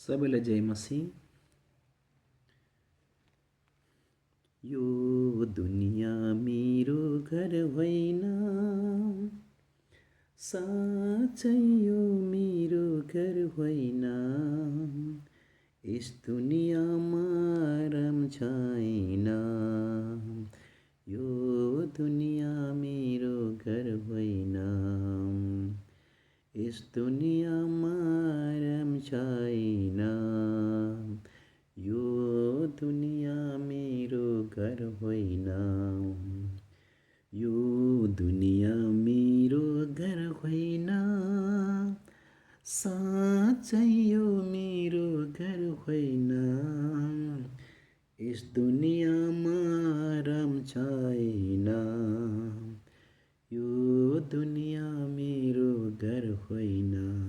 सबैलाई जय मसीह। यो दुनियाँ मेरो घर होइन, साँच्चै यो मेरो घर होइन। यस दुनियाँमा आराम छैन, यो दुनियाँ मेरो घर होइन। यस दुनियाँमा आराम छैन, यो दुनियाँ मेरो घर होइन। यो दुनियाँ मेरो घर होइन, साँच्चै यो मेरो घर होइन। यस दुनियाँमा आराम छैन, यो दुनियाँ मेरो घर होइन।